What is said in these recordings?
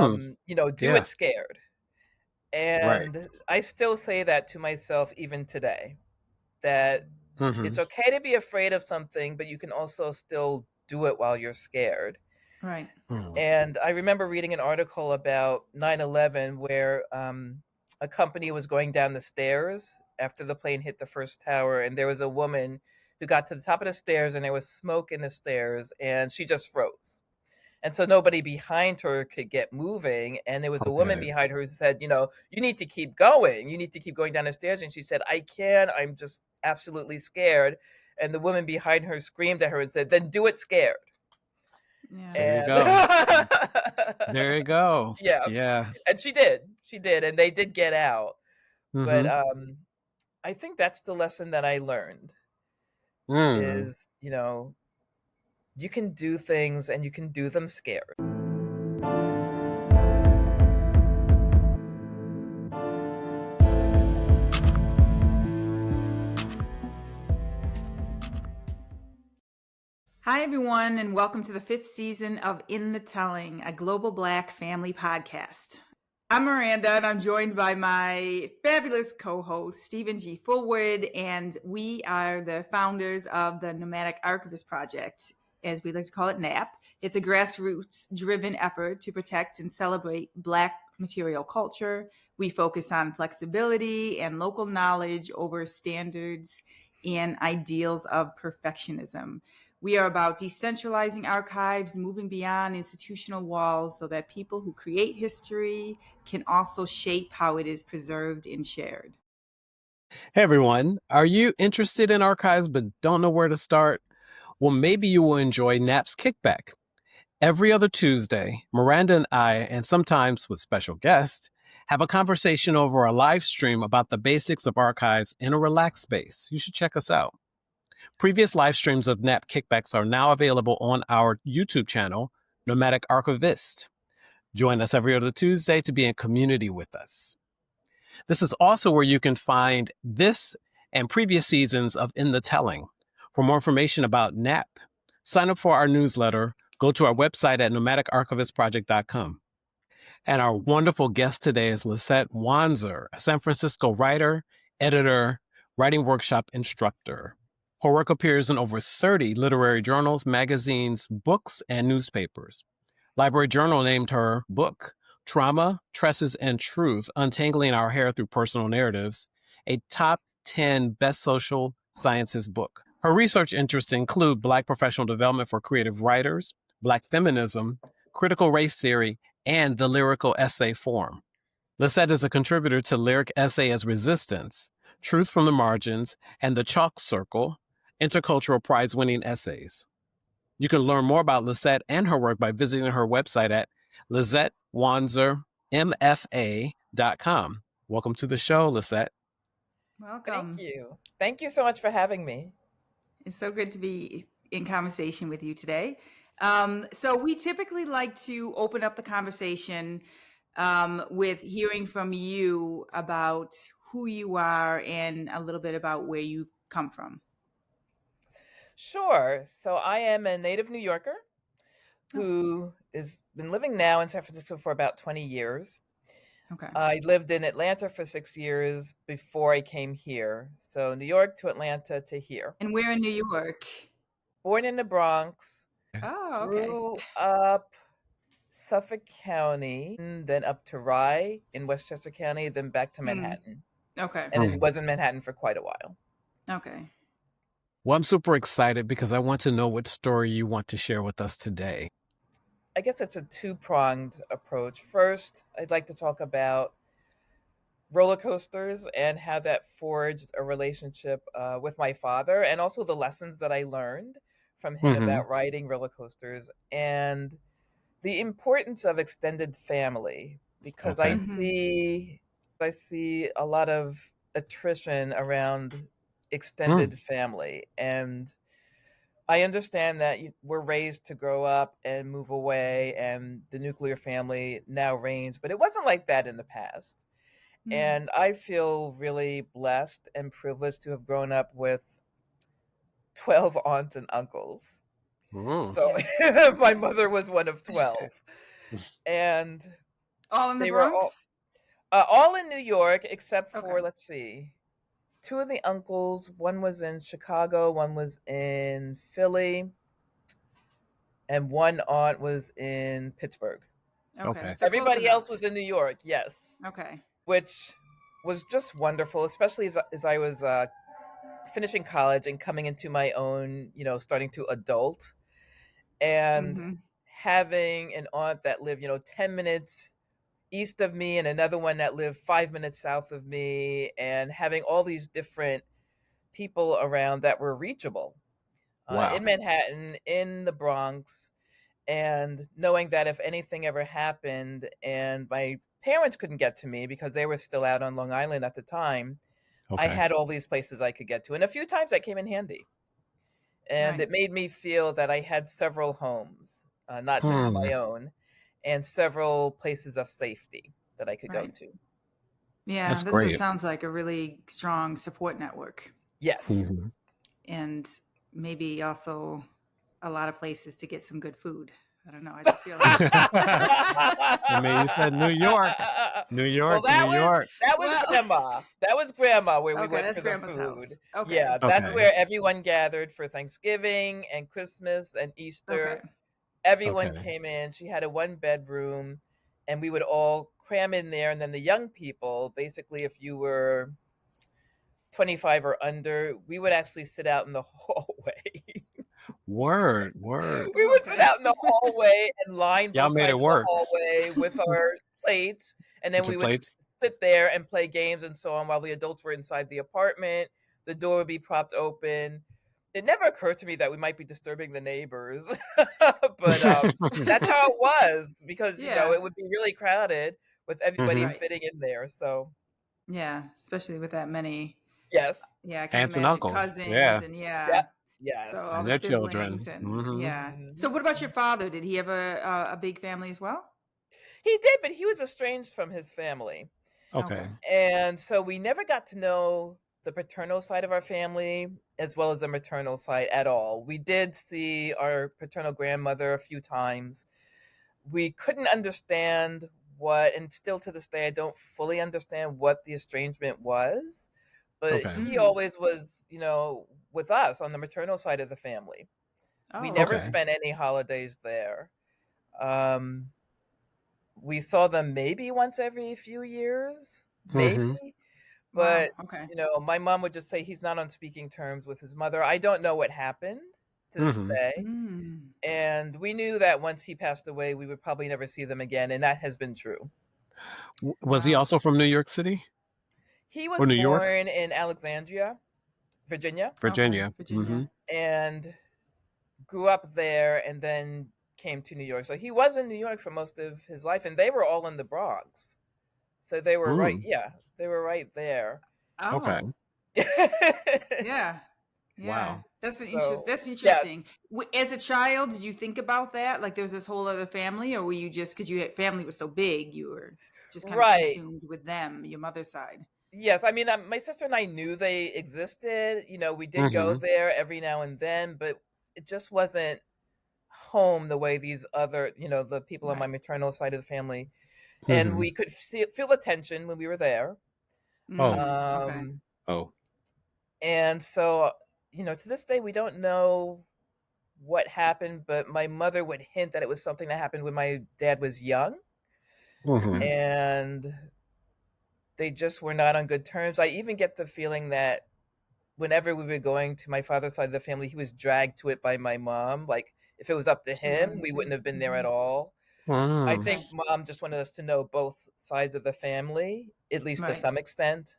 Mm, do yeah, it scared. right. And I still say that to myself even today, that Hmm. it's okay to be afraid of something, but you can also still do it while you're scared. Right. Mm. And I remember reading an article about 9/11 where a company was going down the stairs after the plane hit the first tower, and there was a woman who got to the top of the stairs, and there was smoke in the stairs, and she just froze. And so nobody behind her could get moving. And there was a woman Okay. behind her who said, you need to keep going. You need to keep going down the stairs. And she said, I can. I'm just absolutely scared. And the woman behind her screamed at her and said, then do it scared. Yeah. There you And go. There you go. yeah, Yeah. and she did. She did. And they did get out. But Hmm. I think that's the lesson that I learned Mm. is, you can do things and you can do them scared. Hi, everyone, and welcome to the 5th season of In the Telling, a global Black family podcast. I'm Miranda, and I'm joined by my fabulous co-host, Stephen G. Fullwood, and we are the founders of the Nomadic Archivist Project, as we like to call it, NAP. It's a grassroots-driven effort to protect and celebrate Black material culture. We focus on flexibility and local knowledge over standards and ideals of perfectionism. We are about decentralizing archives, moving beyond institutional walls so that people who create history can also shape how it is preserved and shared. Hey everyone, are you interested in archives but don't know where to start? Well, maybe you will enjoy NAP's Kickback. Every other Tuesday, Miranda and I, and sometimes with special guests, have a conversation over a live stream about the basics of archives in a relaxed space. You should check us out. Previous live streams of NAP Kickbacks are now available on our YouTube channel, Nomadic Archivist. Join us every other Tuesday to be in community with us. This is also where you can find this and previous seasons of In the Telling. For more information about NAP, sign up for our newsletter, go to our website at nomadicarchivistproject.com. And our wonderful guest today is Lyzette Wanzer, a San Francisco writer, editor, writing workshop instructor. Her work appears in over 30 literary journals, magazines, books, and newspapers. Library Journal named her book, Trauma, Tresses, and Truth, Untangling Our Hair Through Personal Narratives, a top 10 best social sciences book. Her research interests include Black professional development for creative writers, Black feminism, critical race theory, and the lyrical essay form. Lyzette is a contributor to Lyric Essay as Resistance, Truth from the Margins, and the Chalk Circle, Intercultural Prizewinning Essays. You can learn more about Lyzette and her work by visiting her website at lyzettewanzermfa.com. Welcome to the show, Lyzette. Welcome. Thank you. Thank you so much for having me. It's so good to be in conversation with you today. So we typically like to open up the conversation with hearing from you about who you are and a little bit about where you've come from. Sure. So I am a native New Yorker who has been living now in San Francisco for about 20 years. Okay. I lived in Atlanta for 6 years before I came here. So New York to Atlanta to here. And we're in New York. Born in the Bronx, Oh, okay. grew up Suffolk County, and then up to Rye in Westchester County, then back to Manhattan. Okay. And it was in Manhattan for quite a while. Okay. Well, I'm super excited because I want to know what story you want to share with us today. I guess it's a two-pronged approach. First, I'd like to talk about roller coasters and how that forged a relationship with my father, and also the lessons that I learned from him about riding roller coasters and the importance of extended family, because Okay. I see a lot of attrition around extended family, and I understand that we're raised to grow up and move away, and the nuclear family now reigns, but it wasn't like that in the past. And I feel really blessed and privileged to have grown up with 12 aunts and uncles. So Yes. my mother was one of 12. And All in the They were Bronx? all in New York, except Okay. for, let's see, two of the uncles. One was in Chicago, one was in Philly, and one aunt was in Pittsburgh. Okay. Okay. So close Everybody else enough. was in New York, yes, Okay. which was just wonderful, especially as I was finishing college and coming into my own, starting to adult, and Mm-hmm. having an aunt that lived, 10 minutes east of me and another one that lived 5 minutes south of me, and having all these different people around that were reachable in Wow. Manhattan, in the Bronx, and knowing that if anything ever happened and my parents couldn't get to me because they were still out on Long Island at the time, I Okay. had all these places I could get to. And a few times that came in handy. And Right. it made me feel that I had several homes, not just Hmm. my own, and several places of safety that I could go Right. to. Yeah, That's this great. sounds like a really strong support network, Yes. Hmm. and maybe also a lot of places to get some good food. I don't know. I just feel like I mean, you said New York, New Well, York, New that York. was well, grandma. That was grandma where we okay, went that's for the grandma's food. house. Okay. Yeah, that's Okay. where everyone gathered for Thanksgiving and Christmas and Okay. Easter. Everyone Okay. came in. She had a one bedroom, and we would all cram in there. And then the young people, basically, if you were 25 or under, we would actually sit out in the hallway. Word. Word. We would sit Okay. out in the hallway and line Y'all both made it sides of the work hallway with our plates, and then with your we would plates. sit there and play games and so on while the adults were inside the apartment. The door would be propped open. It never occurred to me that we might be disturbing the neighbors, but that's how it was, because Yeah. it would be really crowded with everybody Hmm. Right. fitting in there. So Yeah. Especially with that many. yes, Yeah, I can Aunts and imagine uncles. cousins Yeah. and yeah. yes, So yes. all And the their siblings children. and Hmm. yeah. So what about your father? Did he have a big family as well? He did, but he was estranged from his family. Okay. Okay. And so we never got to know the paternal side of our family as well as the maternal side at all. We did see our paternal grandmother a few times. We couldn't understand and still to this day, I don't fully understand what the estrangement was. But Okay. he Mm. always was, with us on the maternal side of the family. We Oh, never okay. Okay. spent any holidays there. Um, we saw them maybe once every few years, maybe. Hmm. Wow. But, Okay. my mom would just say he's not on speaking terms with his mother. I don't know what happened to this Hmm. day. Mm. And we knew that once he passed away, we would probably never see them again. And that has been true. Was he Wow. also from New York City He or was New York, born in Alexandria, Virginia, Okay. Virginia? Hmm. Virginia. and grew up there and then came to New York. So he was in New York for most of his life. And they were all in the Bronx. So they were right. Mm. Yeah, they were right there. Okay. Oh, yeah. Yeah. Wow. So, That's yes. interesting. As a child, did you think about that? Like there's this whole other family, or were you just because your family was so big, you were just kind of Right. consumed with them, your mother's side? Yes, I mean, my sister and I knew they existed. We did go Hmm. there every now and then, but it just wasn't home the way these other, the people on my Right. maternal side of the family. And Hmm. we could feel the tension when we were there. Oh. Mm. Okay. Um, Oh. and so, to this day, we don't know what happened, but my mother would hint that it was something that happened when my dad was young, Hmm. Mm. and they just were not on good terms. I even get the feeling that whenever we were going to my father's side of the family, he was dragged to it by my mom. Like if it was up to She him, wanted we to. wouldn't have been there Hmm. at all. I Mm. think Okay. mom just wanted us to know both sides of the family, at least to Right. some extent.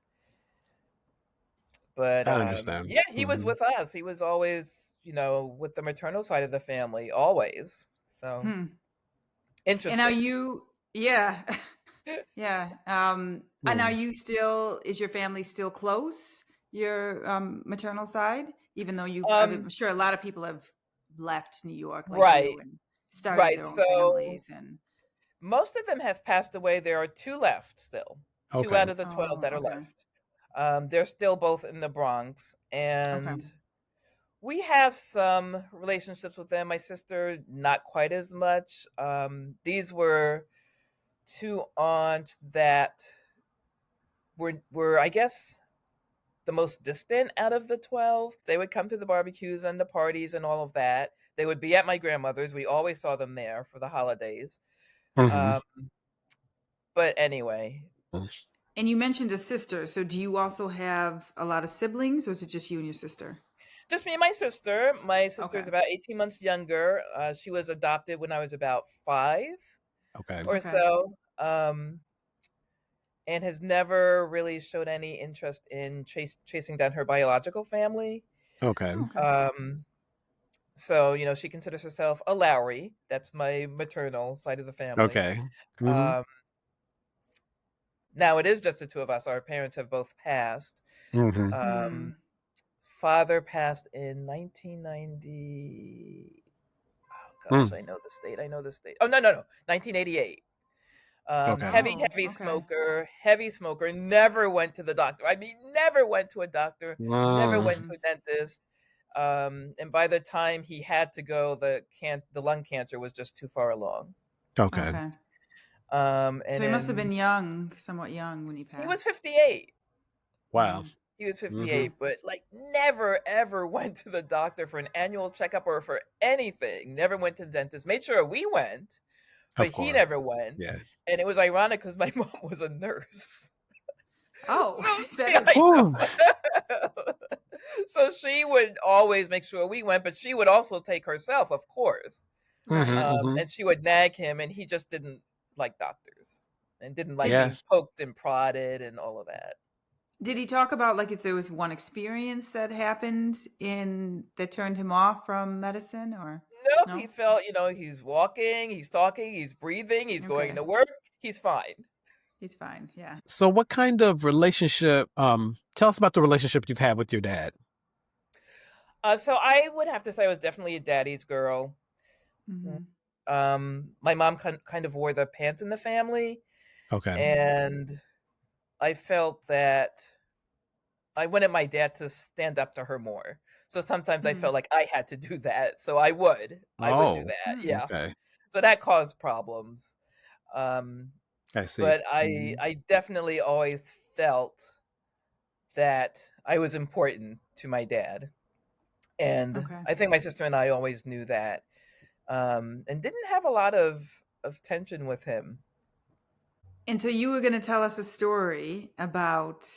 But I understand. yeah, he was Hmm. with us. He was always, with the maternal side of the family, always. So Hmm. And are interesting. you? Yeah. Yeah. And are Mm. you still? Is your family still close? Your maternal side, even though I'm Um, sure a lot of people have left New York like right, you and started right. their own So families. And most of them have passed away. There are two left still. Two Okay. out of the 12 oh, that are okay, left. They're still both in the Bronx, okay, and we have some relationships with them. My sister, not quite as much. These were two aunts that were I guess the most distant out of the 12. They would come to the barbecues and the parties and all of that. They would be at my grandmother's. We always saw them there for the holidays. Mm-hmm. Um, but anyway. And you mentioned a sister. So do you also have a lot of siblings, or is it just you and your sister? Just me and my sister. My sister is Okay. about 18 months younger. She was adopted when I was about 5 Okay. or Okay. so. And has never really showed any interest in chasing down her biological family. Okay. Okay. So, she considers herself a Lowry. That's my maternal side of the family. Okay. Mm-hmm. Um, now it is just the two of us. Our parents have both passed. Mm-hmm. Father passed in 1990. Oh gosh, I know the state. Oh, no, 1988. Okay. Heavy smoker, never went to the doctor. I mean, never went to a doctor, never went to a dentist. And by the time he had to go, the lung cancer was just too far along. Okay. And so he must have been somewhat young when he passed. He was 58. Wow. He was 58, but like never ever went to the doctor for an annual checkup or for anything. Never went to the dentist. Made sure we went, but he never went. Yeah. And it was ironic because my mom was a nurse. Oh, so she would always make sure we went, but she would also take herself, of course. And she would nag him, and he just didn't like doctors and didn't like being poked and prodded and all of that. Did he talk about like if there was one experience that happened that turned him off from medicine, or? No, he felt, he's walking, he's talking, he's breathing, he's going to work, he's fine. He's fine, yeah. So what kind of relationship, tell us about the relationship you've had with your dad. So I would have to say I was definitely a daddy's girl. My mom kind of wore the pants in the family. Okay. And I felt that I wanted my dad to stand up to her more. So sometimes I felt like I had to do that. So I would do that. Yeah. Okay. So that caused problems. I see. But I definitely always felt that I was important to my dad. And I think my sister and I always knew that. And didn't have a lot of tension with him. And so you were going to tell us a story about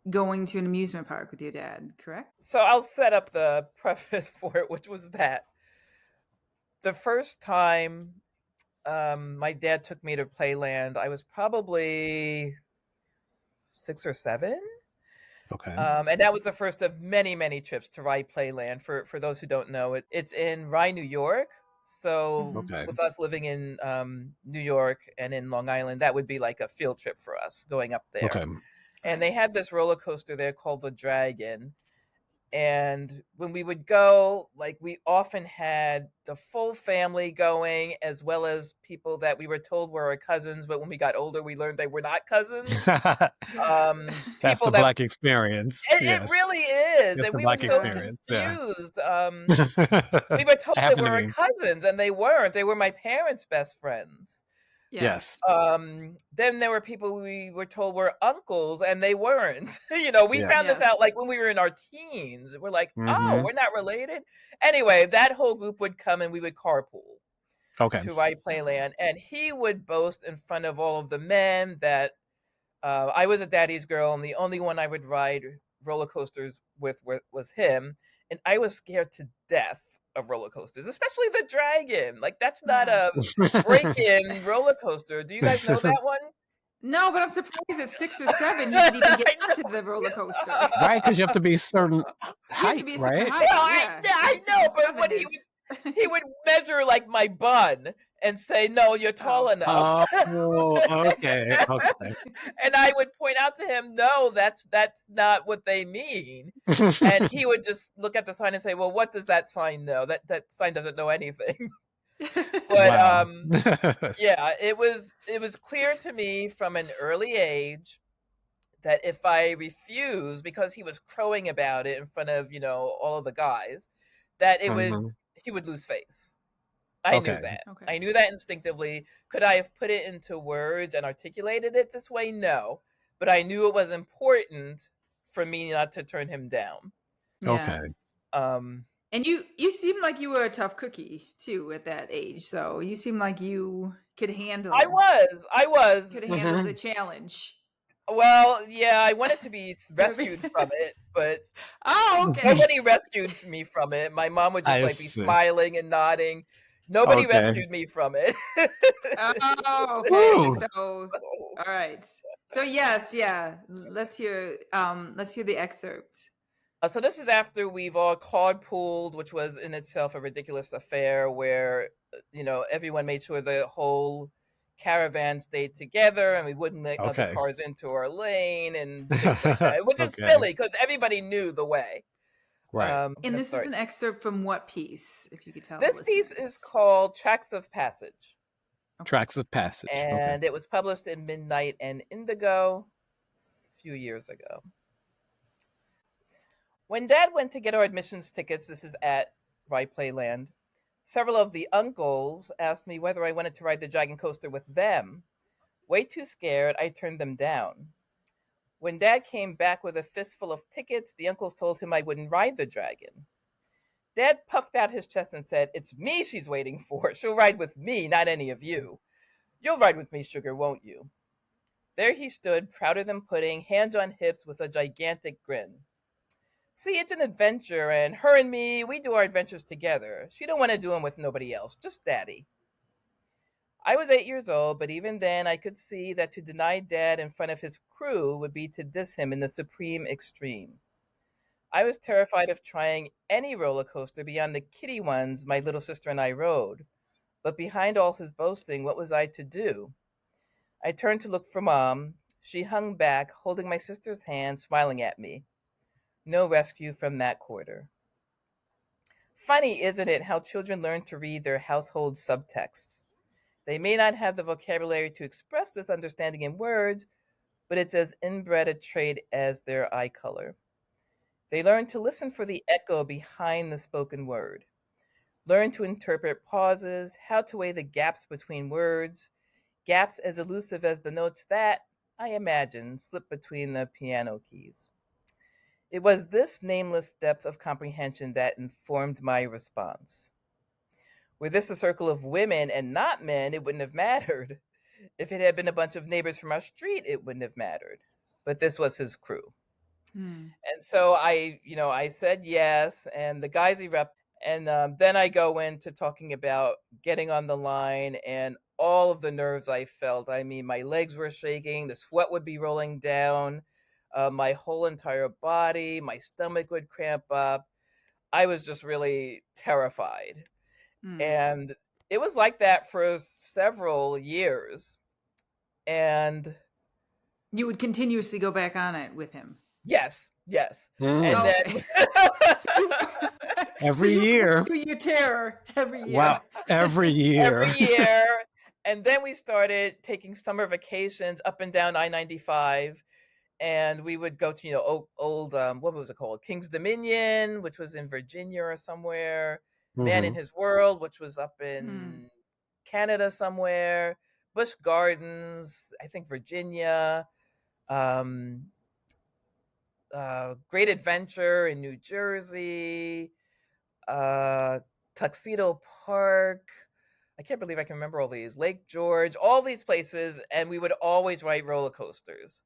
going to an amusement park with your dad, correct? So I'll set up the preface for it, which was that the first time my dad took me to Playland, I was probably 6 or 7. Okay. And that was the first of many, many trips to Rye Playland. For those who don't know, it's in Rye, New York. So with us living in New York and in Long Island, that would be like a field trip for us going up there. Okay. And they had this roller coaster there called the Dragon. And when we would go, like we often had the full family going, as well as people that we were told were our cousins. But when we got older, we learned they were not cousins. That's the Black experience. It really is. It's and the we Black were so experience. confused. We were told they were our cousins, and they weren't. They were my parents' best friends. Yes. Then there were people we were told were uncles, and they weren't. We found this out like when we were in our teens. We're like, oh, we're not related. Anyway, that whole group would come, and we would carpool to Rye Playland, and he would boast in front of all of the men that I was a daddy's girl, and the only one I would ride roller coasters with was him, and I was scared to death of roller coasters, especially the Dragon. Like that's not a break-in roller coaster. Do you guys know that one? No, but I'm surprised at 6 or 7 you could even get onto the roller coaster. Right, because you have to be certain height, right? I know, but when he would measure like my bun and say, "No, you're tall enough." Oh, okay. And I would point out to him, "No, that's not what they mean." And he would just look at the sign and say, "Well, what does that sign know? That sign doesn't know anything." But it was clear to me from an early age that if I refused, because he was crowing about it in front of all of the guys, that he would lose face. I knew Okay. that. Okay. I knew that instinctively. Could I have put it into words and articulated it this way? No. But I knew it was important for me not to turn him down. Yeah. Okay. And you seemed like you were a tough cookie too at that age. So you seemed like you could handle I was. could handle the challenge. Well, yeah, I wanted to be rescued from it, but Oh, okay. nobody rescued me from it. My mom would just I like be see. smiling and nodding. Nobody Okay. rescued me from it. Oh, okay. Woo. So, all right. So yes, yeah. Let's hear the excerpt. So this is after we've all carpooled, which was in itself a ridiculous affair where, everyone made sure the whole caravan stayed together and we wouldn't let other Okay. cars into our lane and things like that, which is Okay. silly because everybody knew the way. Right. And let's this start. is an excerpt from what piece, if you could tell This the piece listeners? is called Tracks of Passage, Tracks of Passage. Okay. and it was published in Midnight and Indigo a few years ago. When Dad went to get our admissions tickets, this is at Ride Playland, several of the uncles asked me whether I wanted to ride the dragon coaster with them. Way too scared, I turned them down. When Dad came back with a fistful of tickets, the uncles told him I wouldn't ride the dragon. Dad puffed out his chest and said, "It's me she's waiting for. She'll ride with me, not any of you. You'll ride with me, sugar, won't you?" There he stood, prouder than pudding, hands on hips with a gigantic grin. "See, it's an adventure, and her and me, we do our adventures together. She don't want to do them with nobody else, just Daddy." I was 8 years old, but even then I could see that to deny Dad in front of his crew would be to diss him in the supreme extreme. I was terrified of trying any roller coaster beyond the kiddie ones my little sister and I rode. But behind all his boasting, what was I to do? I turned to look for Mom. She hung back, holding my sister's hand, smiling at me. No rescue from that quarter. Funny, isn't it, how children learn to read their household subtexts? They may not have the vocabulary to express this understanding in words, but it's as inbred a trait as their eye color. They learn to listen for the echo behind the spoken word, learn to interpret pauses, how to weigh the gaps between words, gaps as elusive as the notes that, I imagine, slip between the piano keys. It was this nameless depth of comprehension that informed my response. Were this a circle of women and not men, it wouldn't have mattered. If it had been a bunch of neighbors from our street, it wouldn't have mattered. But this was his crew. And so I said yes, and the guys erupt. And then I go into talking about getting on the line and all of the nerves I felt. I mean, my legs were shaking, the sweat would be rolling down, my whole entire body, my stomach would cramp up. I was just really terrified. And it was like that for several years. And you would continuously go back on it with him. Yes. Mm. And then every year. Your terror every year. Wow. Every year. Every year. And then we started taking summer vacations up and down I-95. And we would go to, old, what was it called? King's Dominion, which was in Virginia or somewhere. Man in His World, which was up in Canada somewhere. Busch Gardens, I think Virginia. Great Adventure in New Jersey. Tuxedo Park. I can't believe I can remember all these. Lake George, all these places. And we would always ride roller coasters.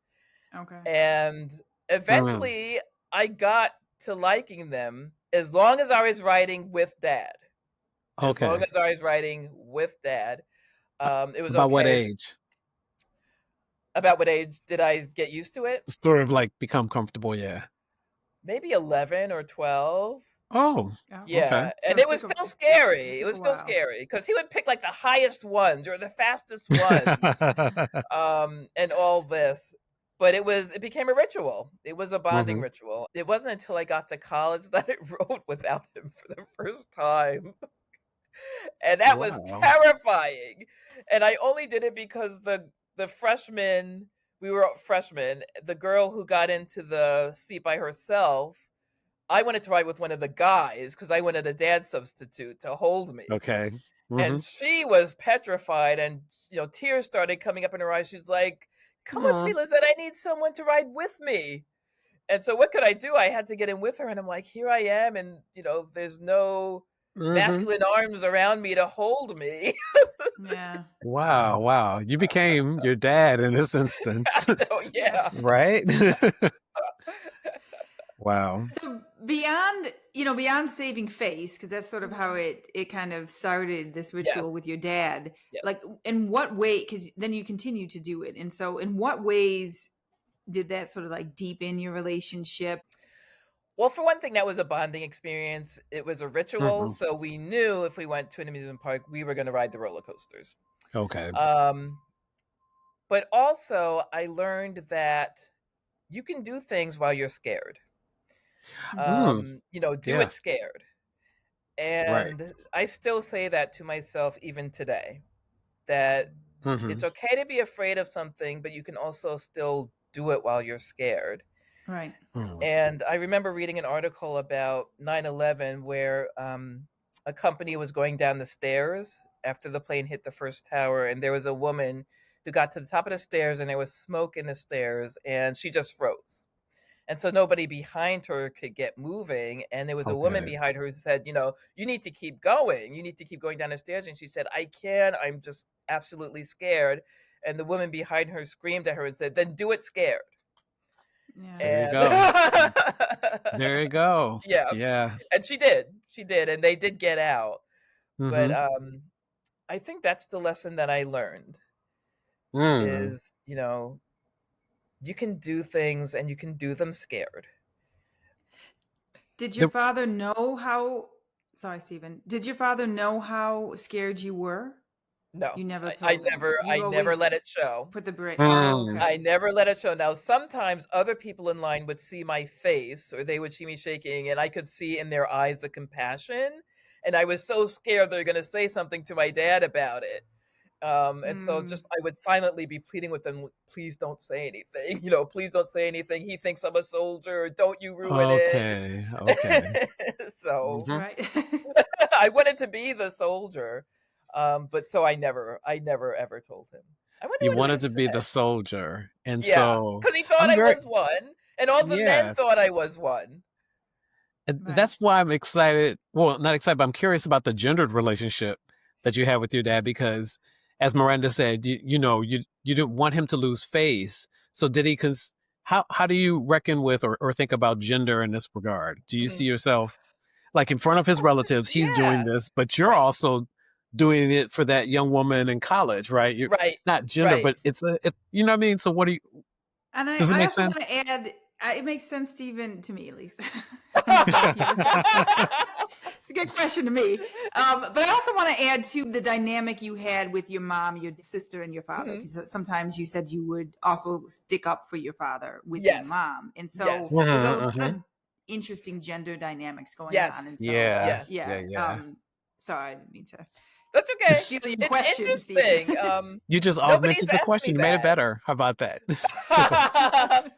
Okay. And eventually I got to liking them as long as I was riding with Dad. Okay. As long as I was riding with Dad. It was About okay. what age? About what age did I get used to it? Sort of like become comfortable, yeah. Maybe 11 or 12. Oh, yeah. Okay. And it was still scary. It was still scary because he would pick like the highest ones or the fastest ones, and all this. But it became a ritual. It was a bonding ritual. It wasn't until I got to college that I rode without him for the first time. And that was terrifying. And I only did it because the freshmen, we were freshmen, the girl who got into the seat by herself, I wanted to ride with one of the guys because I wanted a dad substitute to hold me. Okay. And she was petrified, and tears started coming up in her eyes. She's like, "Come with me, Lyzette. I need someone to ride with me." And so what could I do? I had to get in with her, and I'm like, here I am, and there's no masculine arms around me to hold me. Yeah. Wow. You became your dad in this instance. Oh, yeah. Right? Wow. So beyond saving face, because that's sort of how it kind of started, this ritual with your dad. Yes. Like, in what way? Because then you continue to do it, and so in what ways did that sort of like deepen your relationship? Well, for one thing, that was a bonding experience. It was a ritual, so we knew if we went to an amusement park, we were going to ride the roller coasters. Okay. But also, I learned that you can do things while you're scared. Do it scared. And I still say that to myself even today, that it's okay to be afraid of something, but you can also still do it while you're scared. Right. And I remember reading an article about 9/11 where a company was going down the stairs after the plane hit the first tower, and there was a woman who got to the top of the stairs, and there was smoke in the stairs, and she just froze. And so nobody behind her could get moving. And there was a woman behind her who said, you need to keep going. You need to keep going down the stairs. And she said, I can't. I'm just absolutely scared. And the woman behind her screamed at her and said, then do it scared. Yeah. There you go. There you go. Yeah. And she did. And they did get out. But I think that's the lesson that I learned is, you can do things and you can do them scared. Did your father know how... Sorry, Stephen. Did your father know how scared you were? No. You never told him. I never let it show. Put the break. I never let it show. Now, sometimes other people in line would see my face, or they would see me shaking, and I could see in their eyes the compassion. And I was so scared they're going to say something to my dad about it. And so just I would silently be pleading with them, please don't say anything. Please don't say anything. He thinks I'm a soldier. Don't you ruin it. Okay. So I wanted to be the soldier. But so I never ever told him. You wanted to be the soldier. And so because he thought I was one, and all the men thought I was one. And that's why I'm excited. Well, not excited, but I'm curious about the gendered relationship that you have with your dad, because as Miranda said, you didn't want him to lose face. So did he? Because how do you reckon with or think about gender in this regard? Do you see yourself like in front of his relatives? He's doing this, but you're also doing it for that young woman in college, right? You're not gender, but it's you know what I mean? So what do you? And does it make also sense? want to add. It makes sense, Stephen, to me at least. It's a good question to me. But I also want to add to the dynamic you had with your mom, your sister, and your father. Because sometimes you said you would also stick up for your father with your mom. And so there's a lot of interesting gender dynamics going on. And so, sorry, I didn't mean to. That's okay. Steal your question, interesting. You just augmented the question. You made it better. How about that?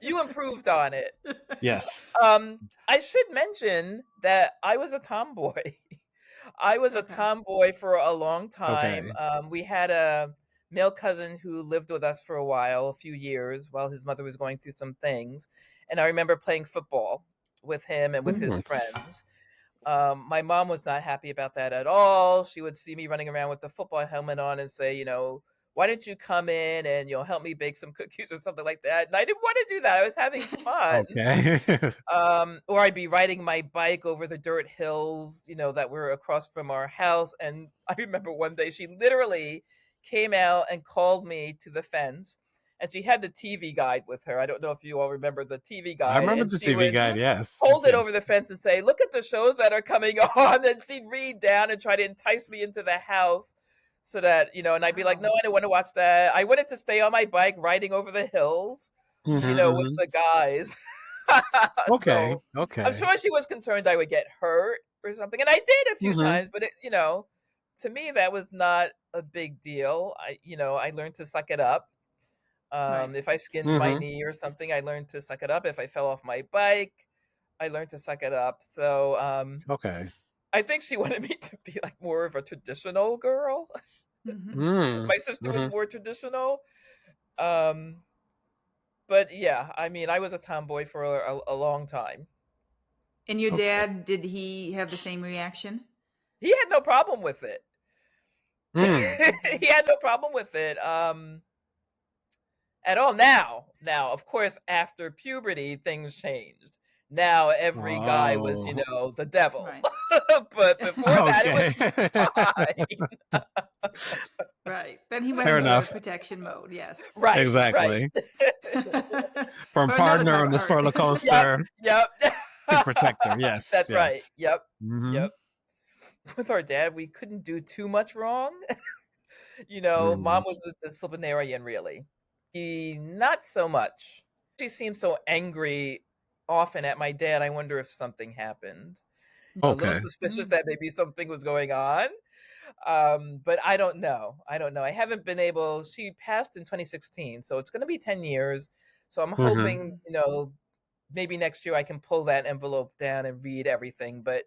You improved on it. Yes. I should mention that I was a tomboy. I was a tomboy for a long time. We had a male cousin who lived with us for a few years, while his mother was going through some things. And I remember playing football with him and with his friends. My mom was not happy about that at all. She would see me running around with the football helmet on and say, why don't you come in and help me bake some cookies or something like that? And I didn't want to do that. I was having fun. Or I'd be riding my bike over the dirt hills, that were across from our house. And I remember one day she literally came out and called me to the fence. And she had the TV guide with her. I don't know if you all remember the TV guide. I remember the TV guide, yes. Hold it over the fence and say, look at the shows that are coming on. And she'd read down and try to entice me into the house so that, and I'd be like, no, I don't want to watch that. I wanted to stay on my bike riding over the hills, with the guys. Okay. I'm sure she was concerned I would get hurt or something. And I did a few times, but to me, that was not a big deal. I learned to suck it up. If I skinned my knee or something, I learned to suck it up. If I fell off my bike, I learned to suck it up. So I think she wanted me to be like more of a traditional girl. Mm-hmm. My sister was more traditional. But yeah, I mean, I was a tomboy for a long time. And your Okay. dad, did he have the same reaction? He had no problem with it. He had no problem with it at all. Now, of course, after puberty, things changed. Now every guy was, you Oh. know, the devil. Right. But before that, it was Okay. fine. Right. Then he went Fair into enough. protection mode. Yes. Right, right. Exactly. From For another partner type on of this hurt. roller Yep, coaster yep. to protector. Yes. That's right. Yes. Yep, Mm-hmm. yep. With our dad, we couldn't do too much wrong. You know, mom Mm. was the disciplinarian, really. He, not so much. She seemed so angry often at my dad. I wonder if something happened. A little Okay. suspicious that maybe something was going on. But I don't know. I haven't been able. She passed in 2016, so it's going to be 10 years. So I'm Mm-hmm. hoping, you know, maybe next year I can pull that envelope down and read everything. But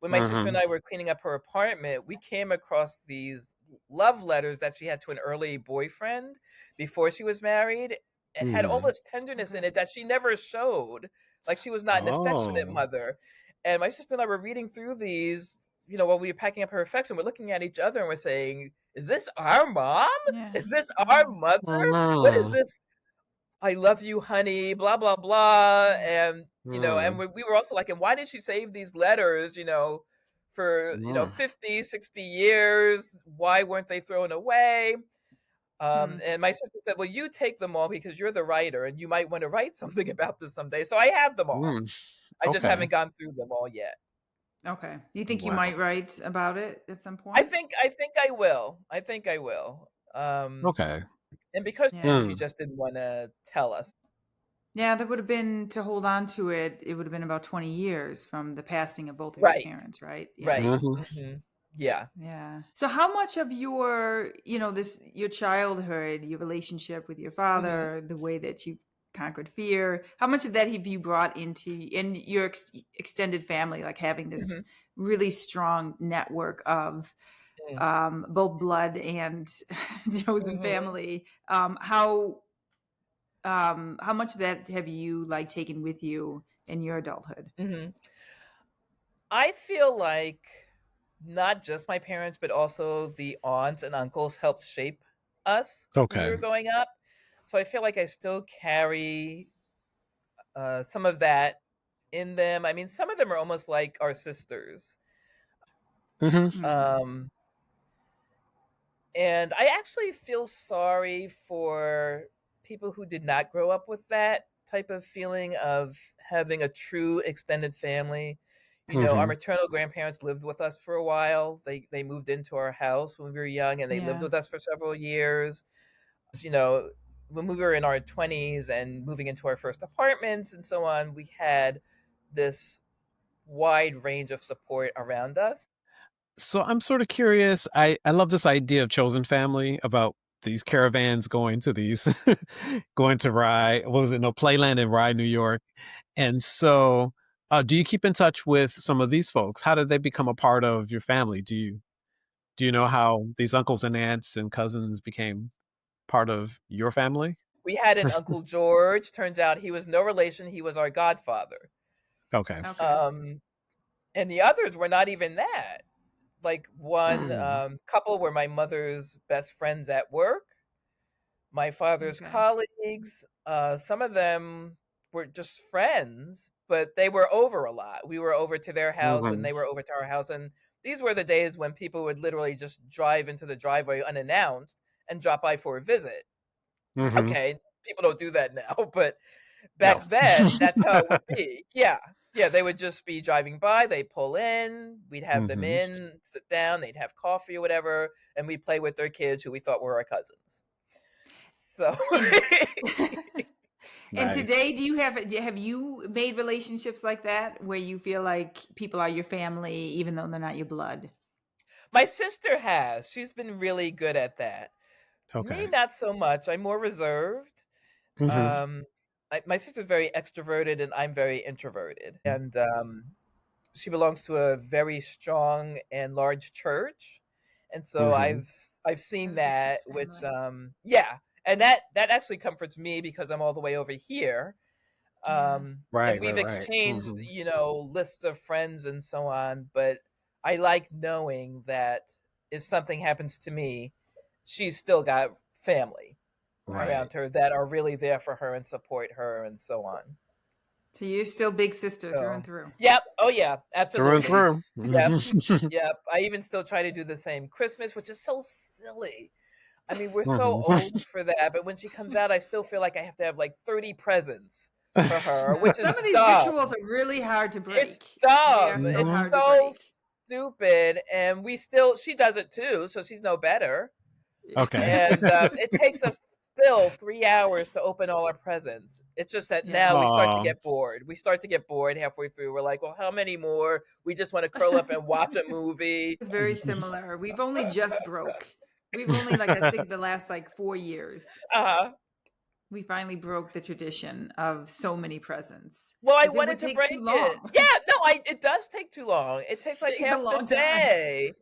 when my sister and Mm-hmm. I were cleaning up her apartment, we came across these love letters that she had to an early boyfriend before she was married. It had all Mm. this tenderness in it that she never showed. Like she was not an affectionate Oh. mother. And my sister and I were reading through these, you know, while we were packing up her effects, and we're looking at each other and we're saying, "Is this our mom? Yeah. Is this our Oh. mother? What is Mm. this? I love you, honey, blah, blah, blah." And, you know, and Mm. we were also like, and why did she save these letters, you know, for, you know, Mm. 50, 60 years? Why weren't they thrown away? Hmm. And my sister said, well, you take them all because you're the writer and you might want to write something about this someday. So I have them all. Mm. I just Okay. haven't gone through them all yet. Okay. You think you Wow. might write about it at some I point? think I think I will. I think I will. Okay. And because Yeah. she Mm. just didn't want to tell us. Yeah, that would have been to hold on to it. It would have been about 20 years from the passing of both of your Right. parents, right? Yeah. Right. Mm-hmm. Yeah. Yeah. So how much of your, your childhood, your relationship with your hmm father, the way that you conquered fear, how much of that have you brought into in your extended family, like having this hmm really strong network of both blood and chosen hmm family? How much of that have you like taken with you in your adulthood? hmm I feel like not just my parents, but also the aunts and uncles helped shape us when we Okay. were growing up. So I feel like I still carry some of that in them. I mean, some of them are almost like our sisters. Mm-hmm. Hmm. Um, and I actually feel sorry for people who did not grow up with that type of feeling of having a true extended family. You know, our Mm-hmm. maternal grandparents lived with us for a while. They moved into our house when we were young and they lived Yeah. with us for several years. You know, when we were in our 20s and moving into our first apartments and so on, we had this wide range of support around us. So I'm sort of curious. I love this idea of chosen family about these caravans going to these going to Rye. What was it? No, Playland in Rye, New York. And so, do you keep in touch with some of these folks? How did they become a part of your family? Do you know how these uncles and aunts and cousins became part of your family? We had an Uncle George. Turns out he was no relation. He was our godfather. Okay. Okay. Um, and the others were not even that. Like one Mm. couple were my mother's best friends at work, my father's Okay. colleagues. Some of them were just friends, but they were over a lot. We were over to their house and Hmm. they were over to our house. And these were the days when people would literally just drive into the driveway unannounced and drop by for a visit. Hmm. Okay, people don't do that now, but No. back then, that's how it would be. Yeah. Yeah, they would just be driving by, they'd pull in, we'd have them Hmm. in, sit down, they'd have coffee or whatever, and we'd play with their kids who we thought were our cousins. So And and Nice. today, have you made relationships like that where you feel like people are your family even though they're not your blood? my sister has. She's been really good at that. Me, Okay. not so much. I'm more reserved. Hmm. My sister's very extroverted and I'm very introverted. And she belongs to a very strong and large church, and so Hmm. I've seen A big church that, which family. yeah, and that actually comforts me because I'm all the way over here. Yeah. And Right, right, we've right. exchanged, Hmm. lists of friends and so on, but I like knowing that if something happens to me, she's still got family Right. around her that are really there for her and support her and so on. So you're still big sister through and So, through. yep. Oh, yeah. Through and Absolutely. through. Yep. Hmm. Yep. I even still try to do the same Christmas, which is so silly. I mean, we're so Hmm. old for that, but when she comes out, I still feel like I have to have like 30 presents for her, No, which is some of these rituals dumb. are really hard to It's break. They are dumb. so It's Hmm. hard to so break. stupid. And she does it too, so she's no better. Okay. And it takes us still 3 hours to open all our presents. It's just that Yeah. now we start to Oh. get bored. We start to get bored halfway through. We're like, well, how many more? We just want to curl up and watch a movie. It's very similar. We've only just broke. We've only like I think the last like 4 years. Uh-huh. We finally broke the tradition of so many presents Well, I because it would wanted to take too break it. long. Yeah, no, it does take too long. It takes It like takes a half the long time. day.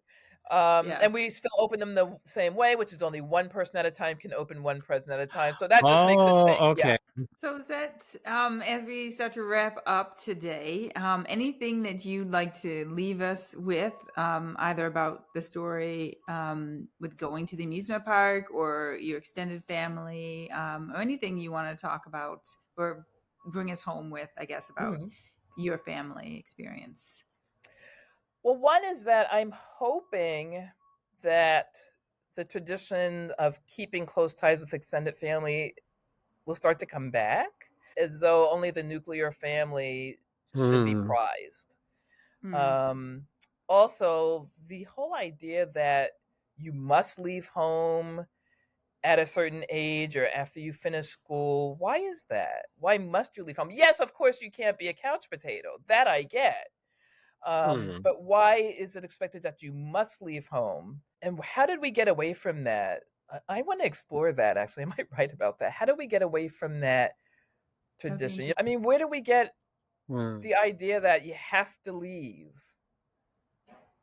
Yeah. And we still open them the same way, which is only one person at a time can open one present at a time. So that just makes it take, Oh, yeah. okay. So is that as we start to wrap up today, anything that you'd like to leave us with, either about the story with going to the amusement park or your extended family, or anything you want to talk about or bring us home with, I guess, about Mhm. your family experience? Well, one is that I'm hoping that the tradition of keeping close ties with extended family will start to come back, as though only the nuclear family should be Hmm. prized. Mm, Um, Also, the whole idea that you must leave home at a certain age or after you finish school, why is that? Why must you leave home? Yes, of course, you can't be a couch potato. That I get. Hmm. But why is it expected that you must leave home? And how did we get away from that? I want to explore that actually. I might write about that. How do we get away from that that'd be tradition? I interesting. mean, where do we get Hmm. the idea that you have to leave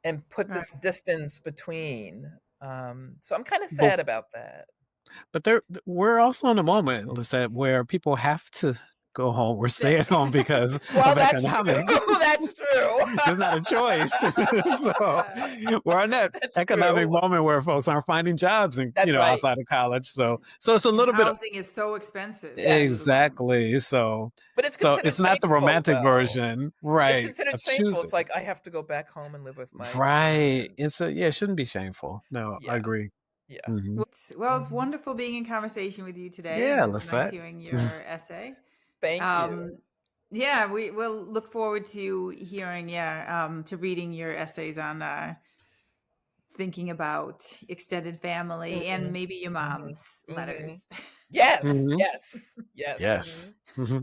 and put Right. this distance between? So I'm kind of But sad about that. we're also in a moment, Lisette, where people have to go home or stay at home because Well, of that's true. economics. That's true. There's not a choice. So Yeah. we're in that That's economic true. moment where folks aren't finding jobs and That's right. outside of college. So it's a And little bit housing is so expensive to live Yes. alone. exactly. But it's So considered it's not the shameful, romantic though. version, It's right, considered of shameful. choosing. It's like I have to go back home and live with my Right. parents. Yeah, it shouldn't be shameful. No, I Yeah, agree. yeah. Hmm. Well, it's Mhm. wonderful being in conversation with you today. It Yeah, was nice Lisette. hearing your essay. Thank you. Um, yeah, we will look forward to hearing, to reading your essays on thinking about extended family and Mhm, maybe your mhm, mom's mhm. letters. Yes, Hmm. yes, yes. Yes. Mhm. Hmm.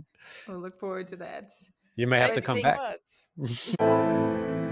We'll look forward to that. You may have Thank to But you come so thank back. much.